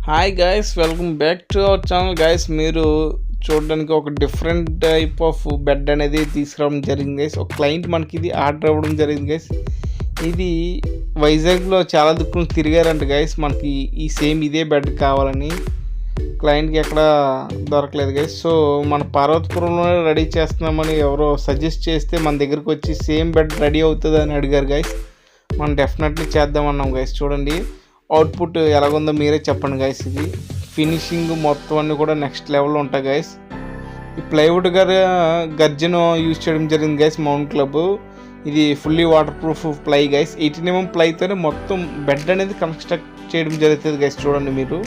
Hi guys, welcome back to our channel guys. మీరు చూడడానికి ఒక డిఫరెంట్ టైప్ ఆఫ్ బెడ్ అనేది తీసుకురావడం జరిగింది గైస్. ఒక క్లయింట్ మనకి ఇది ఆర్డర్ అవ్వడం జరిగింది గైస్. ఇది వైజాగ్లో చాలా దిక్కులు తిరిగారంట గైస్, మనకి ఈ సేమ్ ఇదే బెడ్ కావాలని. క్లయింట్కి ఎక్కడ దొరకలేదు గైస్. సో మన పార్వతీపురంలోనే రెడీ చేస్తున్నామని ఎవరో సజెస్ట్ చేస్తే మన దగ్గరికి వచ్చి సేమ్ బెడ్ రెడీ అవుతుంది అని అడిగారు గైస్. మనం డెఫినెట్లీ చేద్దామన్నాం గైస్. చూడండి అవుట్పుట్ ఎలాగుందో మీరే చెప్పండి గైస్. ఇది ఫినిషింగ్ మొత్తం అన్నీ కూడా నెక్స్ట్ లెవెల్లో ఉంటాయి గైస్. ఈ ప్లైవుడ్ గర్జన్ యూజ్ చేయడం జరిగింది గైస్. మౌంట్ క్లబ్ ఇది fully waterproof ply guys. 18mm ప్లైతోనే మొత్తం బెడ్ అనేది కన్స్ట్రక్ట్ చేయడం జరుగుతుంది గైస్. చూడండి మీరు,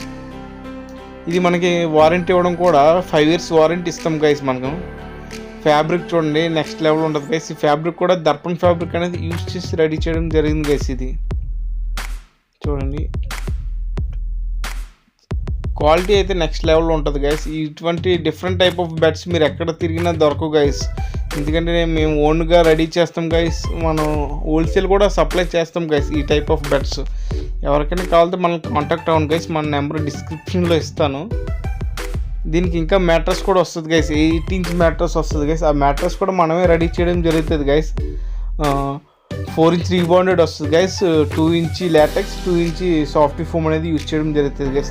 ఇది మనకి వారంటీ ఇవ్వడం కూడా 5 years వారంటీ ఇస్తాం గైస్. మనకు ఫ్యాబ్రిక్ చూడండి నెక్స్ట్ లెవెల్ ఉంటుంది గైస్. ఈ ఫ్యాబ్రిక్ కూడా దర్పణ్ ఫ్యాబ్రిక్ అనేది యూజ్ చేసి రెడీ చేయడం జరిగింది గైస్. ఇది చూడండి క్వాలిటీ అయితే నెక్స్ట్ లెవెల్లో ఉంటుంది గైస్. ఇటువంటి డిఫరెంట్ టైప్ ఆఫ్ బెడ్స్ మీరు ఎక్కడ తిరిగినా దొరకవు గైస్. ఎందుకంటే మేము ఓన్గా రెడీ చేస్తాం గైస్. మనం హోల్సేల్ కూడా సప్లై చేస్తాం గైస్ ఈ టైప్ ఆఫ్ బెడ్స్. ఎవరికైనా కావాలంటే మనల్ని కాంటాక్ట్ అవ్వండి గైస్. మన నెంబర్ డిస్క్రిప్షన్లో ఇస్తాను. దీనికి ఇంకా మ్యాట్రస్ కూడా వస్తుంది గైస్. 8 inch మ్యాట్రస్ వస్తుంది గైస్. ఆ మ్యాట్రస్ కూడా మనమే రెడీ చేయడం జరుగుతుంది గైస్. 4 inch రీబాండెడ్ వస్తుంది guys. 2 inch LaTeX, 2 inch soft foam అనేది యూజ్ చేయడం జరుగుతుంది గైస్.